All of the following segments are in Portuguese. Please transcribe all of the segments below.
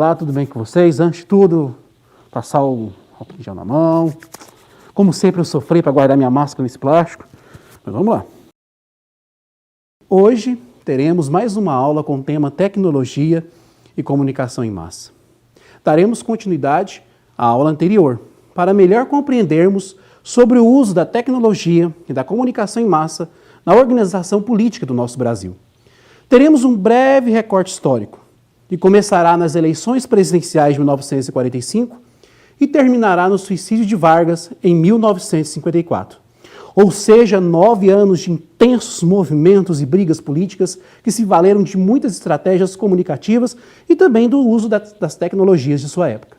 Olá, tudo bem com vocês? Antes de tudo, passar o álcool em gel na mão. Como sempre, eu sofri para guardar minha máscara nesse plástico. Mas vamos lá. Hoje teremos mais uma aula com o tema Tecnologia e Comunicação em Massa. Daremos continuidade à aula anterior, para melhor compreendermos sobre o uso da tecnologia e da comunicação em massa na organização política do nosso Brasil. Teremos um breve recorte histórico, que começará nas eleições presidenciais de 1945 e terminará no suicídio de Vargas em 1954. Ou seja, 9 anos de intensos movimentos e brigas políticas que se valeram de muitas estratégias comunicativas e também do uso das tecnologias de sua época.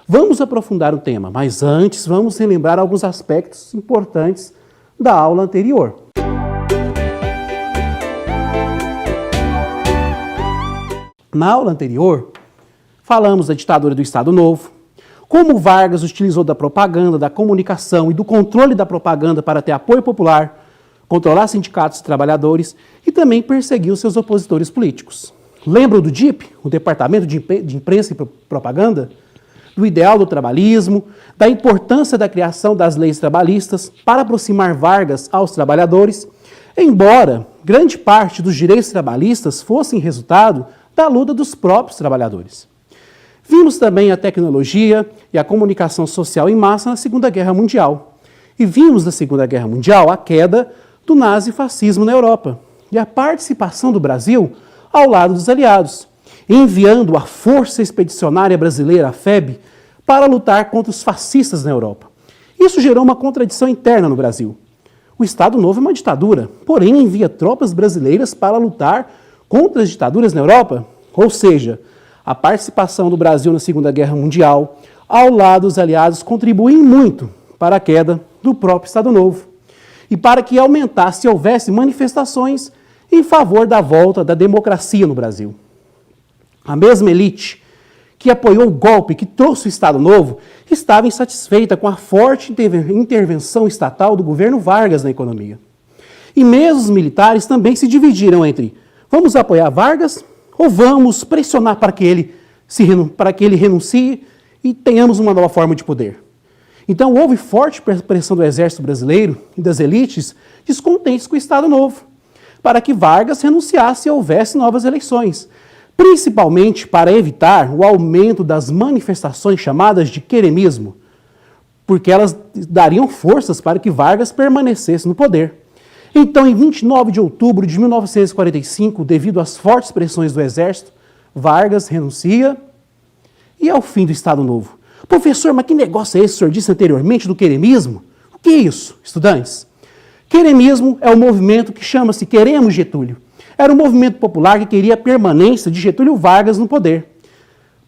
Vamos aprofundar o tema, mas antes vamos relembrar alguns aspectos importantes da aula anterior. Na aula anterior, falamos da ditadura do Estado Novo, como Vargas utilizou da propaganda, da comunicação e do controle da propaganda para ter apoio popular, controlar sindicatos e trabalhadores e também perseguiu seus opositores políticos. Lembram do DIP, o Departamento de Imprensa e Propaganda? Do ideal do trabalhismo, da importância da criação das leis trabalhistas para aproximar Vargas aos trabalhadores, embora grande parte dos direitos trabalhistas fossem resultado da luta dos próprios trabalhadores. Vimos também a tecnologia e a comunicação social em massa na Segunda Guerra Mundial. E vimos na Segunda Guerra Mundial a queda do nazifascismo na Europa e a participação do Brasil ao lado dos aliados, enviando a Força Expedicionária Brasileira, a FEB, para lutar contra os fascistas na Europa. Isso gerou uma contradição interna no Brasil. O Estado Novo é uma ditadura, porém envia tropas brasileiras para lutar contra as ditaduras na Europa, ou seja, a participação do Brasil na Segunda Guerra Mundial, ao lado dos aliados, contribui muito para a queda do próprio Estado Novo e para que aumentasse e houvesse manifestações em favor da volta da democracia no Brasil. A mesma elite que apoiou o golpe que trouxe o Estado Novo estava insatisfeita com a forte intervenção estatal do governo Vargas na economia. E mesmo os militares também se dividiram entre: vamos apoiar Vargas ou vamos pressionar para que ele renuncie e tenhamos uma nova forma de poder? Então houve forte pressão do exército brasileiro e das elites descontentes com o Estado Novo, para que Vargas renunciasse e houvesse novas eleições, principalmente para evitar o aumento das manifestações chamadas de queremismo, porque elas dariam forças para que Vargas permanecesse no poder. Então, em 29 de outubro de 1945, devido às fortes pressões do Exército, Vargas renuncia e é o fim do Estado Novo. Professor, mas que negócio é esse que o senhor disse anteriormente do queremismo? O que é isso, estudantes? Queremismo é um movimento que chama-se Queremos Getúlio. Era um movimento popular que queria a permanência de Getúlio Vargas no poder.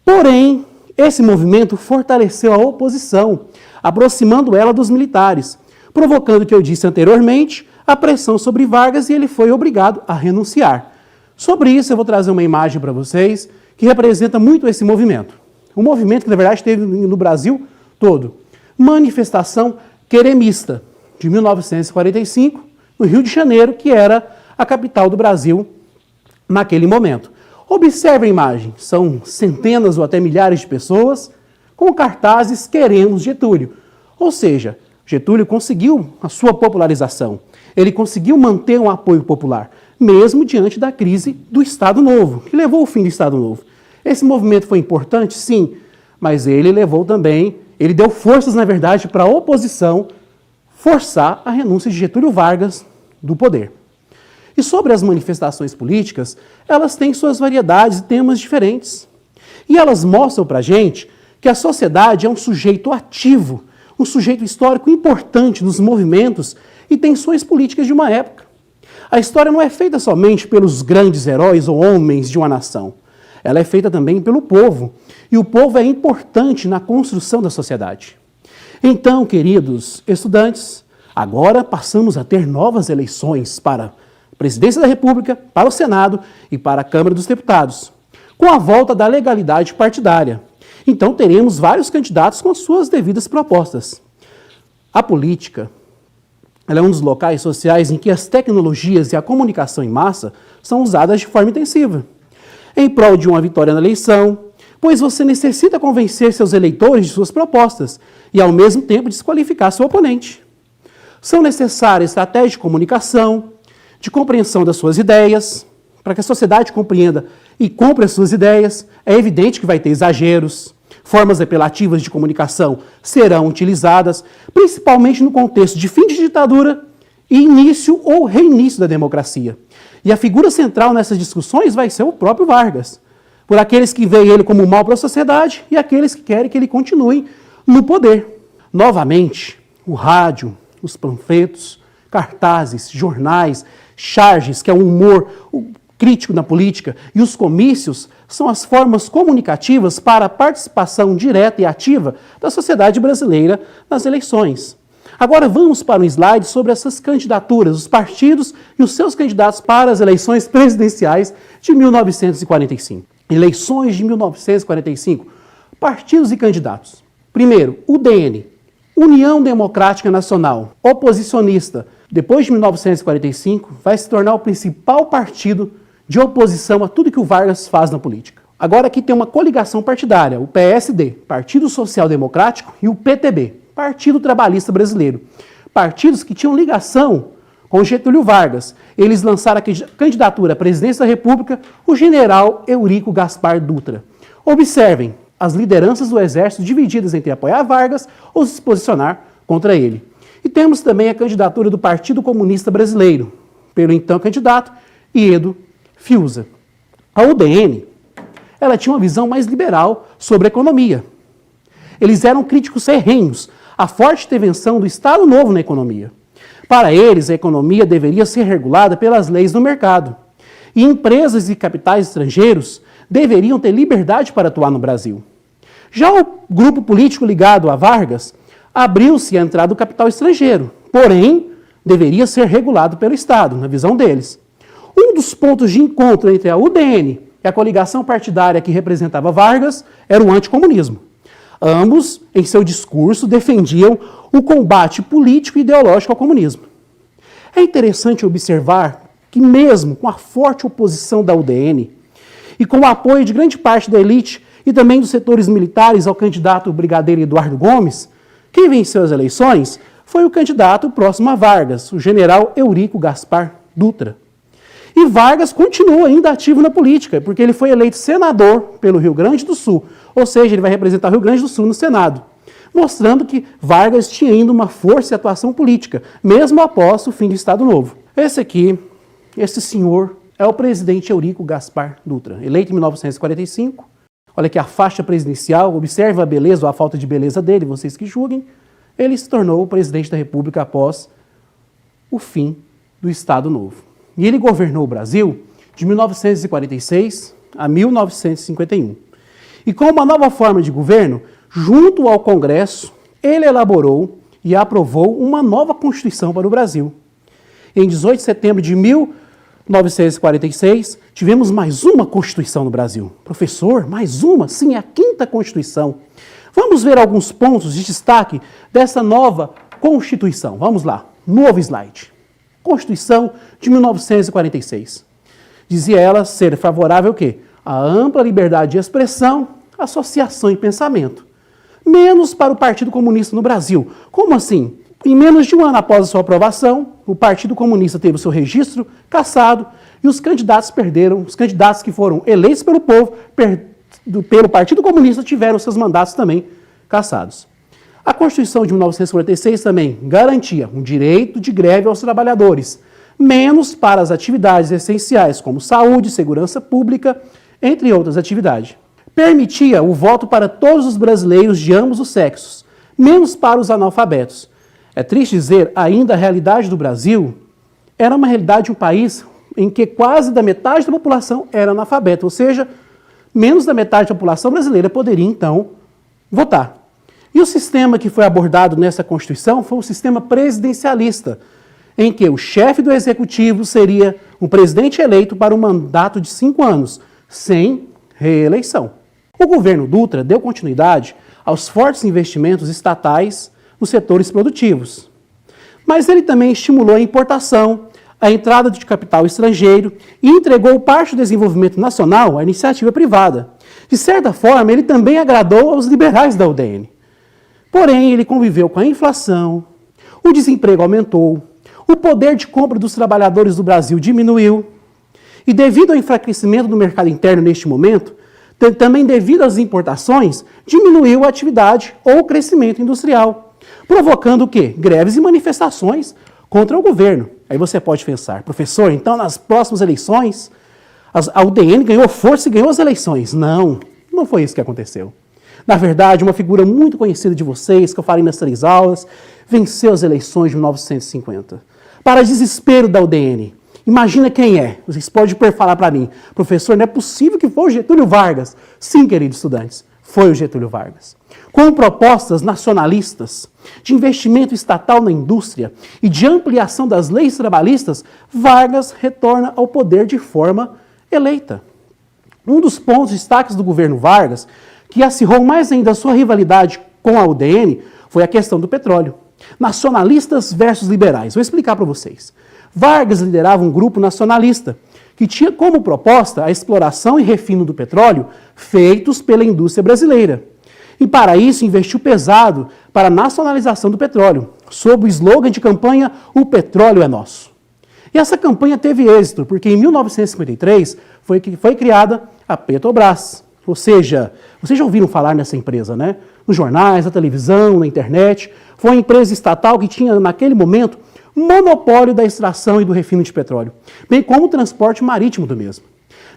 Porém, esse movimento fortaleceu a oposição, aproximando ela dos militares, provocando o que eu disse anteriormente, a pressão sobre Vargas, e ele foi obrigado a renunciar. Sobre isso eu vou trazer uma imagem para vocês que representa muito esse movimento. Um movimento que na verdade teve no Brasil todo. Manifestação queremista de 1945, no Rio de Janeiro, que era a capital do Brasil naquele momento. Observe a imagem, são centenas ou até milhares de pessoas com cartazes "Queremos Getúlio". Ou seja, Getúlio conseguiu a sua popularização. Ele conseguiu manter um apoio popular, mesmo diante da crise do Estado Novo, que levou ao fim do Estado Novo. Esse movimento foi importante, sim, mas ele deu forças, na verdade, para a oposição forçar a renúncia de Getúlio Vargas do poder. E sobre as manifestações políticas, elas têm suas variedades e temas diferentes. E elas mostram para a gente que a sociedade é um sujeito ativo, um sujeito histórico importante nos movimentos e tensões políticas de uma época. A história não é feita somente pelos grandes heróis ou homens de uma nação. Ela é feita também pelo povo. E o povo é importante na construção da sociedade. Então, queridos estudantes, agora passamos a ter novas eleições para a Presidência da República, para o Senado e para a Câmara dos Deputados, com a volta da legalidade partidária. Então, teremos vários candidatos com suas devidas propostas. A política, ela é um dos locais sociais em que as tecnologias e a comunicação em massa são usadas de forma intensiva, em prol de uma vitória na eleição, pois você necessita convencer seus eleitores de suas propostas e, ao mesmo tempo, desqualificar seu oponente. São necessárias estratégias de comunicação, de compreensão das suas ideias, para que a sociedade compreenda e compre as suas ideias. É evidente que vai ter exageros, formas apelativas de comunicação serão utilizadas, principalmente no contexto de fim de ditadura e início ou reinício da democracia. E a figura central nessas discussões vai ser o próprio Vargas, por aqueles que veem ele como um mal para a sociedade e aqueles que querem que ele continue no poder. Novamente, o rádio, os panfletos, cartazes, jornais, charges, que é um humor crítico na política, e os comícios são as formas comunicativas para a participação direta e ativa da sociedade brasileira nas eleições. Agora vamos para um slide sobre essas candidaturas, os partidos e os seus candidatos para as eleições presidenciais de 1945. Eleições de 1945, partidos e candidatos. Primeiro, UDN, União Democrática Nacional, oposicionista. Depois de 1945, vai se tornar o principal partido de oposição a tudo que o Vargas faz na política. Agora aqui tem uma coligação partidária, o PSD, Partido Social Democrático, e o PTB, Partido Trabalhista Brasileiro. Partidos que tinham ligação com Getúlio Vargas. Eles lançaram a candidatura à presidência da República, o general Eurico Gaspar Dutra. Observem, as lideranças do Exército divididas entre apoiar Vargas ou se posicionar contra ele. E temos também a candidatura do Partido Comunista Brasileiro, pelo então candidato Iedo Fiuza. A UDN, ela tinha uma visão mais liberal sobre a economia. Eles eram críticos ferrenhos à forte intervenção do Estado Novo na economia. Para eles, a economia deveria ser regulada pelas leis do mercado. E empresas e capitais estrangeiros deveriam ter liberdade para atuar no Brasil. Já o grupo político ligado a Vargas abriu-se à entrada do capital estrangeiro, porém, deveria ser regulado pelo Estado, na visão deles. Um dos pontos de encontro entre a UDN e a coligação partidária que representava Vargas era o anticomunismo. Ambos, em seu discurso, defendiam o combate político e ideológico ao comunismo. É interessante observar que, mesmo com a forte oposição da UDN e com o apoio de grande parte da elite e também dos setores militares ao candidato brigadeiro Eduardo Gomes, quem venceu as eleições foi o candidato próximo a Vargas, o general Eurico Gaspar Dutra. E Vargas continua ainda ativo na política, porque ele foi eleito senador pelo Rio Grande do Sul, ou seja, ele vai representar o Rio Grande do Sul no Senado, mostrando que Vargas tinha ainda uma força e atuação política, mesmo após o fim do Estado Novo. Esse senhor é o presidente Eurico Gaspar Dutra, eleito em 1945. Olha aqui a faixa presidencial, observe a beleza ou a falta de beleza dele, vocês que julguem. Ele se tornou o presidente da República após o fim do Estado Novo. E ele governou o Brasil de 1946 a 1951. E com uma nova forma de governo, junto ao Congresso, ele elaborou e aprovou uma nova Constituição para o Brasil. Em 18 de setembro de 1946, tivemos mais uma Constituição no Brasil. Professor, mais uma? Sim, é a 5ª Constituição. Vamos ver alguns pontos de destaque dessa nova Constituição. Vamos lá, novo slide. Constituição de 1946. Dizia ela ser favorável ao quê? A ampla liberdade de expressão, associação e pensamento. Menos para o Partido Comunista no Brasil. Como assim? Em menos de um ano após a sua aprovação, o Partido Comunista teve o seu registro cassado e os candidatos perderam, os candidatos que foram eleitos pelo povo, pelo Partido Comunista, tiveram seus mandatos também cassados. A Constituição de 1946 também garantia um direito de greve aos trabalhadores, menos para as atividades essenciais como saúde, segurança pública, entre outras atividades. Permitia o voto para todos os brasileiros de ambos os sexos, menos para os analfabetos. É triste dizer, ainda a realidade do Brasil era uma realidade de um país em que quase da metade da população era analfabeta, ou seja, menos da metade da população brasileira poderia, então, votar. E o sistema que foi abordado nessa Constituição foi um sistema presidencialista, em que o chefe do executivo seria um presidente eleito para um mandato de 5 anos, sem reeleição. O governo Dutra deu continuidade aos fortes investimentos estatais nos setores produtivos. Mas ele também estimulou a importação, a entrada de capital estrangeiro e entregou parte do desenvolvimento nacional à iniciativa privada, De certa forma, ele também agradou aos liberais da UDN. Porém, ele conviveu com a inflação, o desemprego aumentou, o poder de compra dos trabalhadores do Brasil diminuiu, e devido ao enfraquecimento do mercado interno neste momento, também devido às importações, diminuiu a atividade ou o crescimento industrial, provocando o quê? Greves e manifestações contra o governo. Aí você pode pensar, professor, então nas próximas eleições, a UDN ganhou força e ganhou as eleições. Não, não foi isso que aconteceu. Na verdade, uma figura muito conhecida de vocês, que eu falei nas 3 aulas, venceu as eleições de 1950. Para desespero da UDN. Imagina quem é. Vocês podem falar para mim, professor, não é possível que foi o Getúlio Vargas. Sim, queridos estudantes, foi o Getúlio Vargas. Com propostas nacionalistas, de investimento estatal na indústria e de ampliação das leis trabalhistas, Vargas retorna ao poder de forma eleita. Um dos pontos destaques do governo Vargas, que acirrou mais ainda a sua rivalidade com a UDN, foi a questão do petróleo. Nacionalistas versus liberais. Vou explicar para vocês. Vargas liderava um grupo nacionalista que tinha como proposta a exploração e refino do petróleo feitos pela indústria brasileira. E para isso investiu pesado para a nacionalização do petróleo, sob o slogan de campanha "O petróleo é nosso". E essa campanha teve êxito, porque em 1953 foi criada a Petrobras. Ou seja, vocês já ouviram falar nessa empresa, né? Nos jornais, na televisão, na internet. Foi uma empresa estatal que tinha, naquele momento, monopólio da extração e do refino de petróleo, bem como o transporte marítimo do mesmo.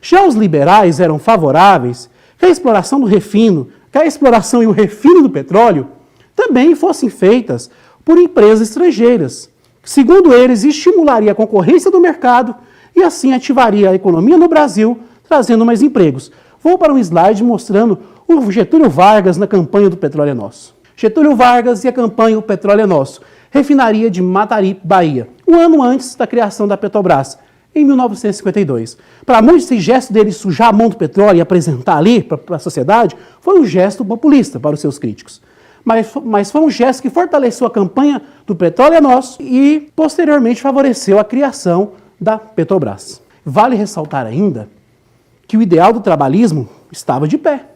Já os liberais eram favoráveis que a exploração do refino, que a exploração e o refino do petróleo também fossem feitas por empresas estrangeiras, que, segundo eles, estimularia a concorrência do mercado e assim ativaria a economia no Brasil, trazendo mais empregos. Vou para um slide mostrando o Getúlio Vargas na campanha do Petróleo é Nosso. Getúlio Vargas e a campanha O Petróleo é Nosso. Refinaria de Mataripe, Bahia, um ano antes da criação da Petrobras, em 1952. Para muitos, esse gesto dele sujar a mão do petróleo e apresentar ali para a sociedade foi um gesto populista para os seus críticos. Mas foi um gesto que fortaleceu a campanha do Petróleo é Nosso e, posteriormente, favoreceu a criação da Petrobras. Vale ressaltar ainda que o ideal do trabalhismo estava de pé.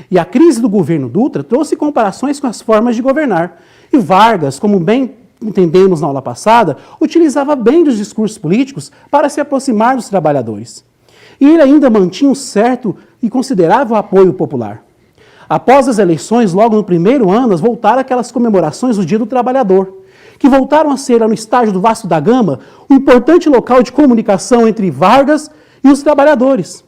E a crise do governo Dutra trouxe comparações com as formas de governar. E Vargas, como bem entendemos na aula passada, utilizava bem dos discursos políticos para se aproximar dos trabalhadores. E ele ainda mantinha um certo e considerável apoio popular. Após as eleições, logo no primeiro ano, voltaram aquelas comemorações do Dia do Trabalhador, que voltaram a ser, no estádio do Vasco da Gama, um importante local de comunicação entre Vargas e os trabalhadores.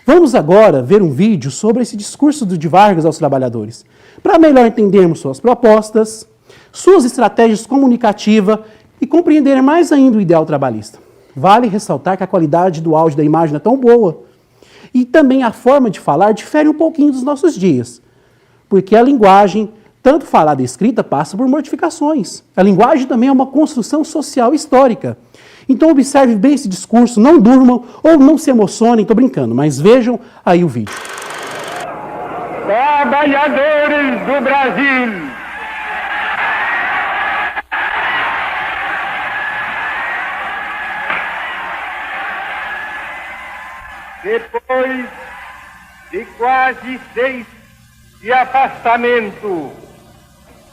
Vamos agora ver um vídeo sobre esse discurso de Vargas aos trabalhadores, para melhor entendermos suas propostas, suas estratégias comunicativas e compreender mais ainda o ideal trabalhista. Vale ressaltar que a qualidade do áudio da imagem é tão boa e também a forma de falar difere um pouquinho dos nossos dias, porque a linguagem, tanto falada e escrita, passa por modificações. A linguagem também é uma construção social histórica. Então observe bem esse discurso, não durmam ou não se emocionem, estou brincando, mas vejam aí o vídeo. Trabalhadores do Brasil, depois de quase 6 de afastamento,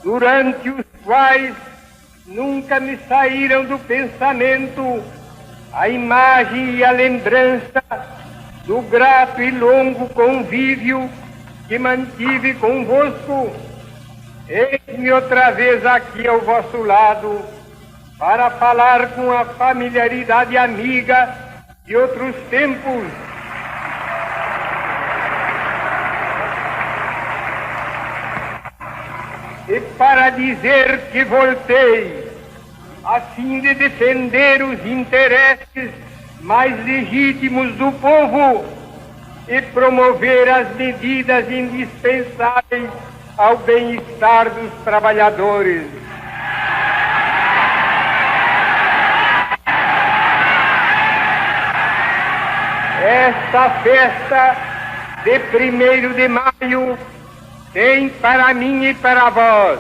durante os quais nunca me saíram do pensamento a imagem e a lembrança do grato e longo convívio que mantive convosco, eis-me outra vez aqui ao vosso lado para falar com a familiaridade amiga de outros tempos. E para dizer que voltei, a fim de defender os interesses mais legítimos do povo e promover as medidas indispensáveis ao bem-estar dos trabalhadores. Esta festa de 1º de maio tem para mim e para vós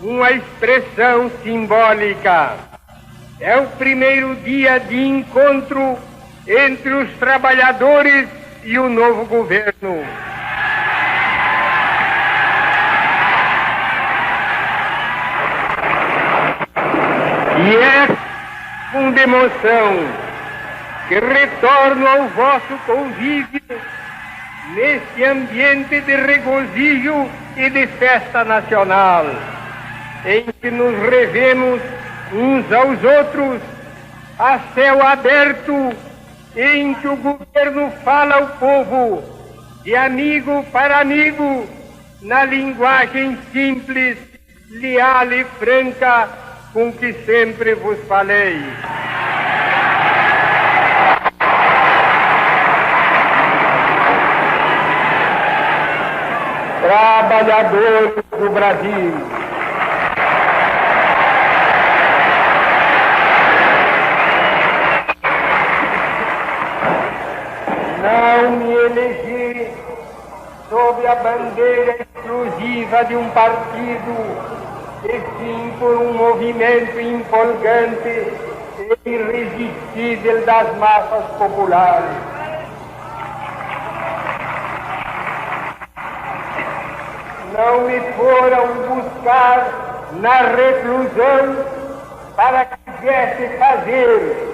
uma expressão simbólica. É o primeiro dia de encontro entre os trabalhadores e o novo governo. E é com emoção que retorno ao vosso convívio neste ambiente de regozijo e de festa nacional, em que nos revemos uns aos outros a céu aberto, em que o governo fala ao povo de amigo para amigo, na linguagem simples, leal e franca com que sempre vos falei. Trabalhadores do Brasil, não me elegi sob a bandeira exclusiva de um partido, e sim por um movimento empolgante e irresistível das massas populares. Não me foram buscar na reclusão para que viesse fazer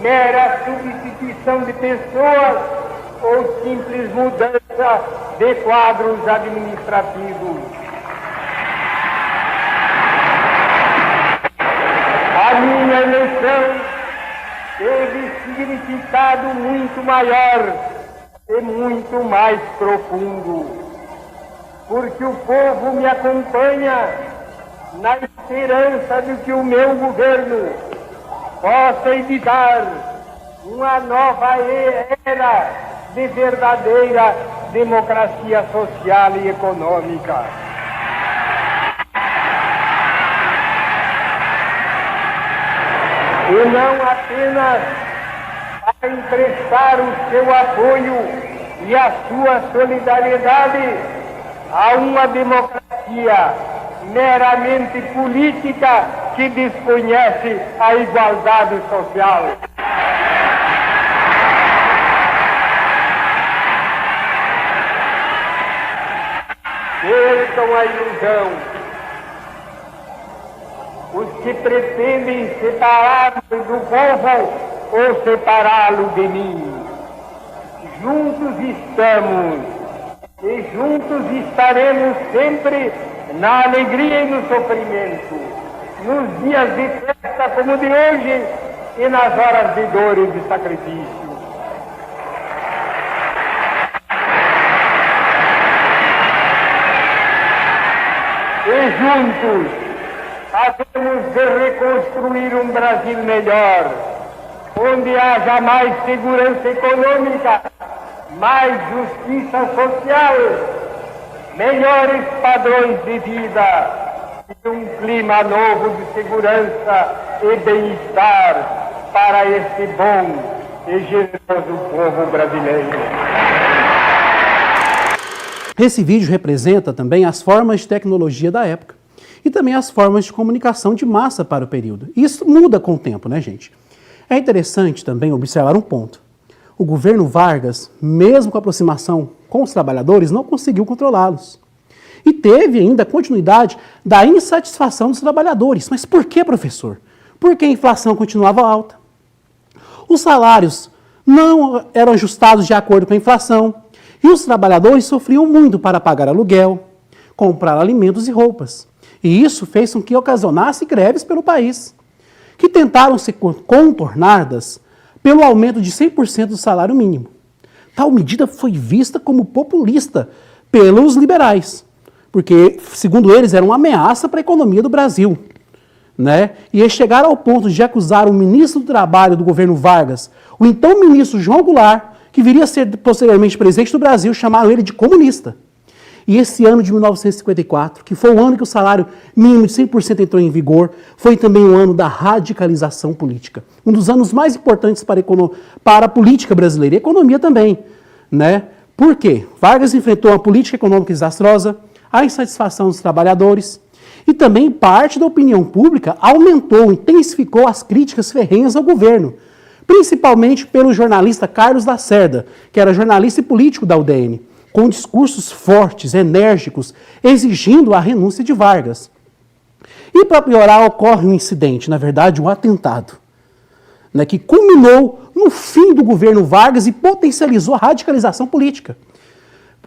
mera substituição de pessoas ou simples mudança de quadros administrativos. A minha eleição teve significado muito maior e muito mais profundo, porque o povo me acompanha na esperança de que o meu governo possa editar uma nova era de verdadeira democracia social e econômica. E não apenas para emprestar o seu apoio e a sua solidariedade a uma democracia meramente política que desconhece a igualdade social. Percam a ilusão. Os que pretendem separar-me do povo ou separá-lo de mim. Juntos estamos e juntos estaremos sempre na alegria e no sofrimento, nos dias de festa como de hoje e nas horas de dor e de sacrifício. E juntos havemos de reconstruir um Brasil melhor, onde haja mais segurança econômica, mais justiça social, melhores padrões de vida e um clima novo de segurança e bem-estar para este bom e generoso povo brasileiro. Esse vídeo representa também as formas de tecnologia da época e também as formas de comunicação de massa para o período. Isso muda com o tempo, né, gente? É interessante também observar um ponto. O governo Vargas, mesmo com a aproximação com os trabalhadores, não conseguiu controlá-los. E teve ainda a continuidade da insatisfação dos trabalhadores. Mas por que, professor? Porque a inflação continuava alta. Os salários não eram ajustados de acordo com a inflação. E os trabalhadores sofriam muito para pagar aluguel, comprar alimentos e roupas. E isso fez com que ocasionasse greves pelo país, que tentaram ser contornadas pelo aumento de 100% do salário mínimo. Tal medida foi vista como populista pelos liberais, porque, segundo eles, era uma ameaça para a economia do Brasil. Né? E eles chegaram ao ponto de acusar o ministro do Trabalho do governo Vargas, o então ministro João Goulart, que viria a ser posteriormente presidente do Brasil, chamaram ele de comunista. E esse ano de 1954, que foi o ano que o salário mínimo de 100% entrou em vigor, foi também o ano da radicalização política. Um dos anos mais importantes para a política brasileira e a economia também. Né? Por quê? Vargas enfrentou uma política econômica desastrosa, a insatisfação dos trabalhadores e também parte da opinião pública aumentou, intensificou as críticas ferrenhas ao governo, principalmente pelo jornalista Carlos Lacerda, que era jornalista e político da UDN, com discursos fortes, enérgicos, exigindo a renúncia de Vargas. E para piorar, ocorre um incidente, na verdade, um atentado, né, que culminou no fim do governo Vargas e potencializou a radicalização política.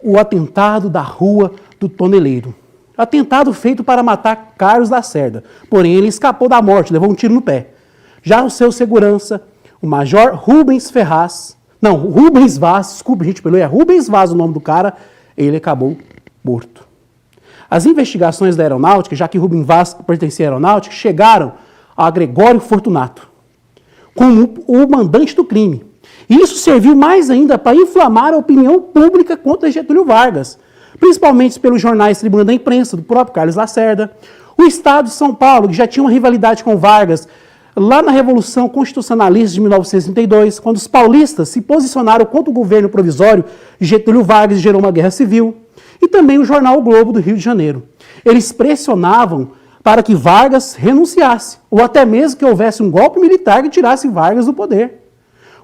O atentado da Rua do Toneleiro. Atentado feito para matar Carlos Lacerda. Porém, ele escapou da morte, levou um tiro no pé. Já o seu segurança, o major Rubens Vaz, desculpa, gente, é Rubens Vaz o nome do cara, ele acabou morto. As investigações da aeronáutica, já que Rubens Vaz pertencia à aeronáutica, chegaram a Gregório Fortunato, como o mandante do crime. E isso serviu mais ainda para inflamar a opinião pública contra Getúlio Vargas, principalmente pelos jornais Tribuna da Imprensa, do próprio Carlos Lacerda. O Estado de São Paulo, que já tinha uma rivalidade com Vargas, lá na Revolução Constitucionalista de 1932, quando os paulistas se posicionaram contra o governo provisório de Getúlio Vargas e gerou uma guerra civil. E também o jornal O Globo do Rio de Janeiro. Eles pressionavam para que Vargas renunciasse, ou até mesmo que houvesse um golpe militar que tirasse Vargas do poder.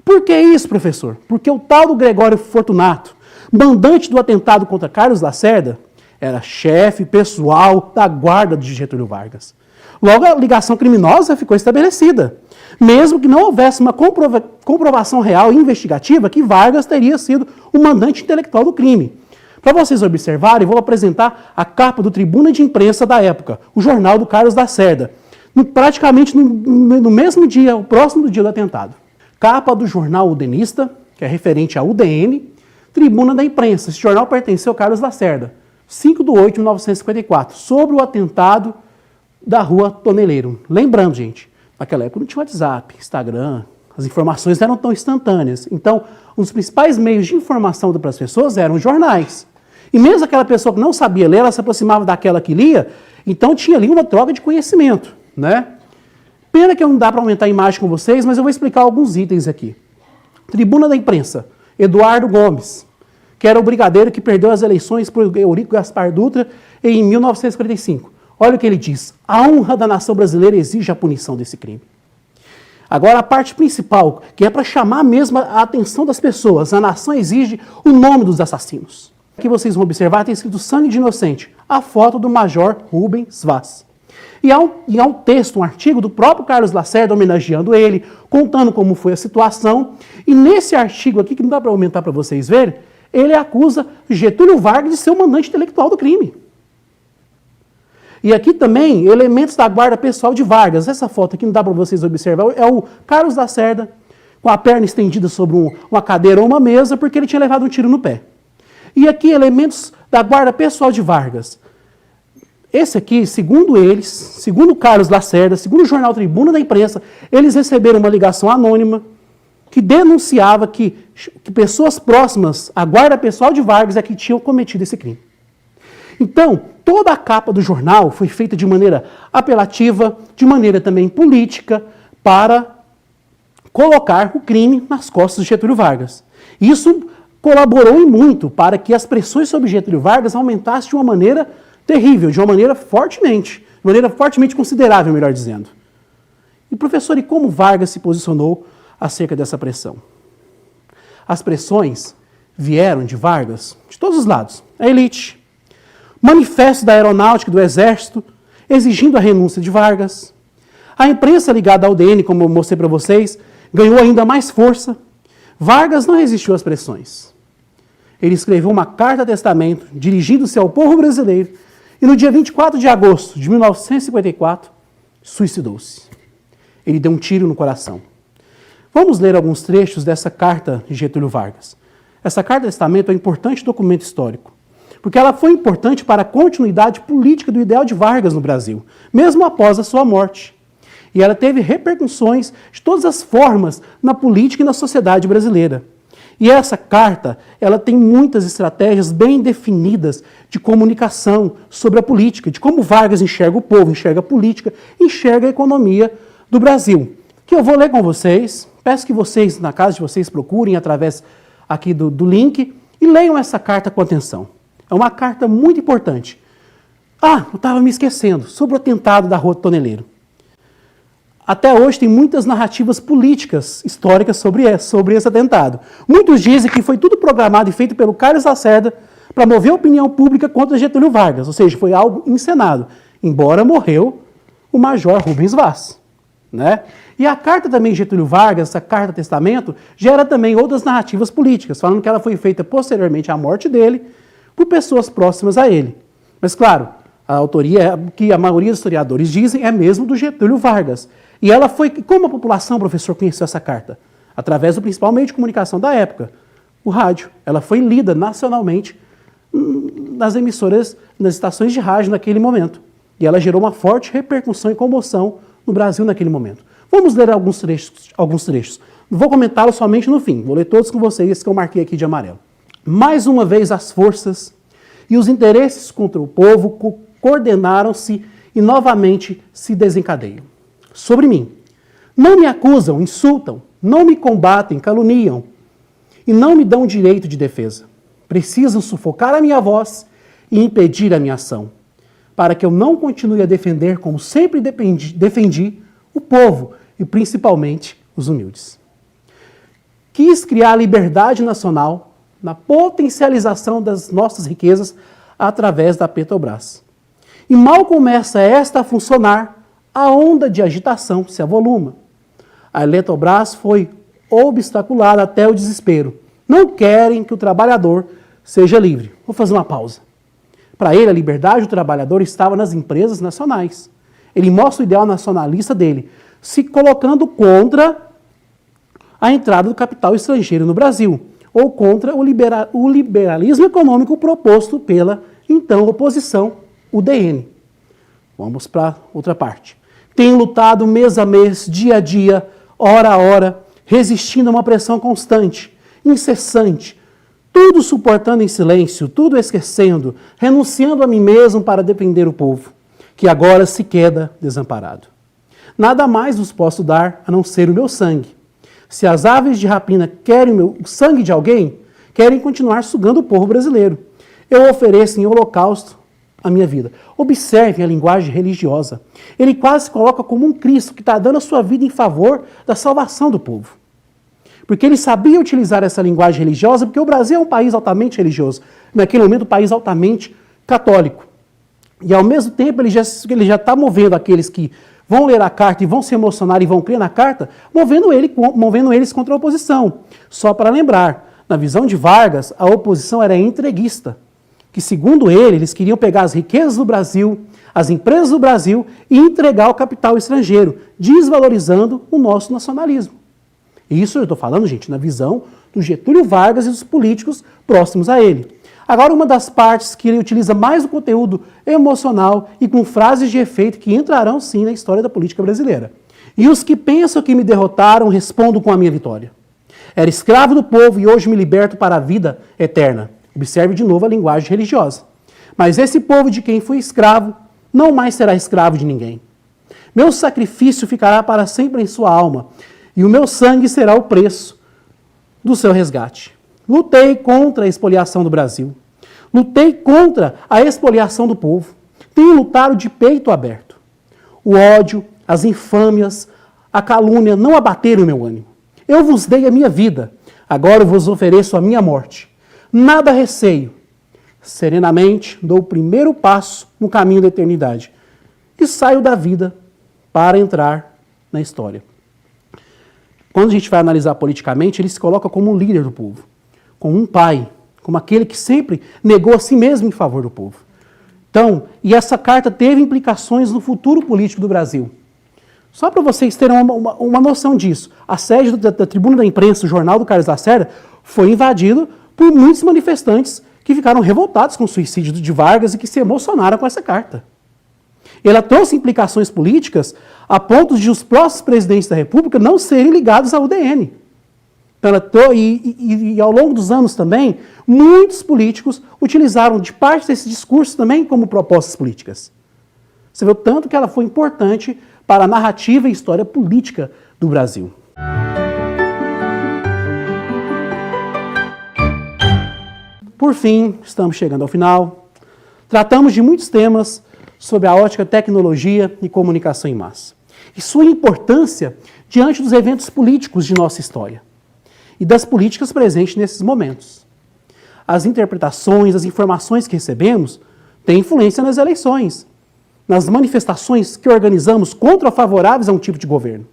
Por que isso, professor? Porque o tal do Gregório Fortunato, mandante do atentado contra Carlos Lacerda, era chefe pessoal da guarda de Getúlio Vargas. Logo, a ligação criminosa ficou estabelecida, mesmo que não houvesse uma comprovação real e investigativa que Vargas teria sido o mandante intelectual do crime. Para vocês observarem, vou apresentar a capa do Tribuna de Imprensa da época, o jornal do Carlos Lacerda, praticamente no mesmo dia, o próximo do dia do atentado. Capa do jornal Udenista, que é referente à UDN, Tribuna da Imprensa. Esse jornal pertenceu ao Carlos Lacerda, 5 de 8 de 1954, sobre o atentado da Rua Toneleiro. Lembrando, gente, naquela época não tinha WhatsApp, Instagram, as informações não eram tão instantâneas. Então, um dos principais meios de informação para as pessoas eram os jornais. E mesmo aquela pessoa que não sabia ler, ela se aproximava daquela que lia, então tinha ali uma troca de conhecimento, né? Pena que não dá para aumentar a imagem com vocês, mas eu vou explicar alguns itens aqui. Tribuna da Imprensa, Eduardo Gomes, que era o brigadeiro que perdeu as eleições por Eurico Gaspar Dutra em 1945. Olha o que ele diz: a honra da nação brasileira exige a punição desse crime. Agora, a parte principal, que é para chamar mesmo a atenção das pessoas, a nação exige o nome dos assassinos. Aqui vocês vão observar, tem escrito sangue de inocente, a foto do major Rubens Vaz. E há um texto, um artigo do próprio Carlos Lacerda homenageando ele, contando como foi a situação. E nesse artigo aqui, que não dá para aumentar para vocês verem, ele acusa Getúlio Vargas de ser o mandante intelectual do crime. E aqui também, elementos da guarda pessoal de Vargas. Essa foto aqui não dá para vocês observar, é o Carlos Lacerda com a perna estendida sobre uma cadeira ou uma mesa, porque ele tinha levado um tiro no pé. E aqui, elementos da guarda pessoal de Vargas. Esse aqui, segundo eles, segundo Carlos Lacerda, segundo o jornal Tribuna da Imprensa, eles receberam uma ligação anônima que denunciava que pessoas próximas à guarda pessoal de Vargas é que tinham cometido esse crime. Então, toda a capa do jornal foi feita de maneira apelativa, de maneira também política, para colocar o crime nas costas de Getúlio Vargas. Isso colaborou e muito para que as pressões sobre Getúlio Vargas aumentassem de uma maneira terrível, de uma maneira fortemente considerável, melhor dizendo. E, professor, e como Vargas se posicionou acerca dessa pressão? As pressões vieram de Vargas de todos os lados. A elite, manifesto da aeronáutica e do exército, exigindo a renúncia de Vargas. A imprensa ligada ao UDN, como eu mostrei para vocês, ganhou ainda mais força. Vargas não resistiu às pressões. Ele escreveu uma carta-testamento dirigindo-se ao povo brasileiro e no dia 24 de agosto de 1954, suicidou-se. Ele deu um tiro no coração. Vamos ler alguns trechos dessa carta de Getúlio Vargas. Essa carta-testamento é um importante documento histórico, porque ela foi importante para a continuidade política do ideal de Vargas no Brasil, mesmo após a sua morte. E ela teve repercussões de todas as formas na política e na sociedade brasileira. E essa carta, ela tem muitas estratégias bem definidas de comunicação sobre a política, de como Vargas enxerga o povo, enxerga a política, enxerga a economia do Brasil. Que eu vou ler com vocês, peço que vocês, na casa de vocês, procurem através aqui do link e leiam essa carta com atenção. É uma carta muito importante. Ah, eu estava me esquecendo, sobre o atentado da Rua Toneleiro. até hoje tem muitas narrativas políticas históricas sobre esse atentado. Muitos dizem que foi tudo programado e feito pelo Carlos Lacerda para mover a opinião pública contra Getúlio Vargas, ou seja, foi algo encenado, embora morreu o Major Rubens Vaz, né? E a carta também de Getúlio Vargas, essa carta testamento, gera também outras narrativas políticas, falando que ela foi feita posteriormente à morte dele por pessoas próximas a ele. Mas, claro, a autoria, que a maioria dos historiadores dizem, é mesmo do Getúlio Vargas. E ela foi, como a população, professor, conheceu essa carta? Através do principal meio de comunicação da época, o rádio. Ela foi lida nacionalmente nas emissoras, nas estações de rádio naquele momento. E ela gerou uma forte repercussão e comoção no Brasil naquele momento. Vamos ler alguns trechos. Não vou comentá-los somente no fim, vou ler todos com vocês, esse que eu marquei aqui de amarelo. Mais uma vez as forças e os interesses contra o povo coordenaram-se e novamente se desencadeiam. Sobre mim, não me acusam, insultam, não me combatem, caluniam e não me dão direito de defesa. Precisam sufocar a minha voz e impedir a minha ação, para que eu não continue a defender, como sempre defendi, o povo e principalmente os humildes. Quis criar a liberdade nacional na potencialização das nossas riquezas através da Petrobras. E mal começa esta a funcionar, a onda de agitação se avoluma. A Eletrobras foi obstaculada até o desespero. Não querem que o trabalhador seja livre. Vou fazer uma pausa. Para ele, a liberdade do trabalhador estava nas empresas nacionais. Ele mostra o ideal nacionalista dele, se colocando contra a entrada do capital estrangeiro no Brasil, ou contra o liberalismo econômico proposto pela, então, oposição, UDN. Vamos para outra parte. Tem lutado mês a mês, dia a dia, hora a hora, resistindo a uma pressão constante, incessante, tudo suportando em silêncio, tudo esquecendo, renunciando a mim mesmo para defender o povo, que agora se queda desamparado. Nada mais vos posso dar a não ser o meu sangue. Se as aves de rapina querem o sangue de alguém, querem continuar sugando o povo brasileiro. Eu ofereço em holocausto a minha vida. Observem a linguagem religiosa. Ele quase se coloca como um Cristo que está dando a sua vida em favor da salvação do povo. Porque ele sabia utilizar essa linguagem religiosa, porque o Brasil é um país altamente religioso. Naquele momento, um país altamente católico. E ao mesmo tempo, ele já está movendo aqueles que vão ler a carta e vão se emocionar e vão crer na carta, movendo eles contra a oposição. Só para lembrar, na visão de Vargas, a oposição era entreguista, que segundo ele, eles queriam pegar as riquezas do Brasil, as empresas do Brasil e entregar ao capital estrangeiro, desvalorizando o nosso nacionalismo. Isso eu estou falando, gente, na visão do Getúlio Vargas e dos políticos próximos a ele. Agora, uma das partes que ele utiliza mais o conteúdo emocional e com frases de efeito que entrarão, sim, na história da política brasileira. E os que pensam que me derrotaram, respondo com a minha vitória. Era escravo do povo e hoje me liberto para a vida eterna. Observe de novo a linguagem religiosa. Mas esse povo de quem fui escravo não mais será escravo de ninguém. Meu sacrifício ficará para sempre em sua alma e o meu sangue será o preço do seu resgate. Lutei contra a expoliação do Brasil. Lutei contra a expoliação do povo. Tenho lutado de peito aberto. O ódio, as infâmias, a calúnia não abateram o meu ânimo. Eu vos dei a minha vida, agora eu vos ofereço a minha morte. Nada receio. Serenamente dou o primeiro passo no caminho da eternidade e saio da vida para entrar na história. Quando a gente vai analisar politicamente, ele se coloca como um líder do povo, como um pai, como aquele que sempre negou a si mesmo em favor do povo. Então, e essa carta teve implicações no futuro político do Brasil. Só para vocês terem uma noção disso, a sede da Tribuna da Imprensa, o jornal do Carlos Lacerda, foi invadido por muitos manifestantes que ficaram revoltados com o suicídio de Vargas e que se emocionaram com essa carta. Ela trouxe implicações políticas a ponto de os próximos presidentes da República não serem ligados à UDN. E ao longo dos anos também, muitos políticos utilizaram de parte desse discurso também como propostas políticas. Você vê o tanto que ela foi importante para a narrativa e história política do Brasil. Por fim, estamos chegando ao final. Tratamos de muitos temas sobre a ótica tecnologia e comunicação em massa. e sua importância diante dos eventos políticos de nossa história e das políticas presentes nesses momentos. As interpretações, as informações que recebemos têm influência nas eleições, nas manifestações que organizamos contra ou favoráveis a um tipo de governo.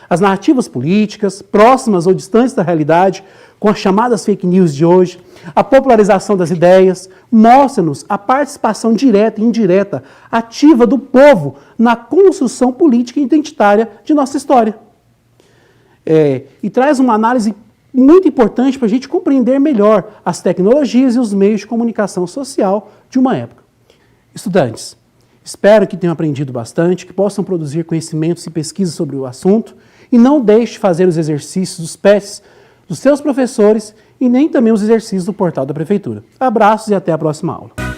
As narrativas políticas, próximas ou distantes da realidade, com as chamadas fake news de hoje, a popularização das ideias, mostra-nos a participação direta e indireta, ativa do povo na construção política e identitária de nossa história. E traz uma análise muito importante para a gente compreender melhor as tecnologias e os meios de comunicação social de uma época. Estudantes, espero que tenham aprendido bastante, que possam produzir conhecimentos e pesquisas sobre o assunto e não deixe de fazer os exercícios dos PETs dos seus professores e nem também os exercícios do portal da Prefeitura. Abraços e até a próxima aula.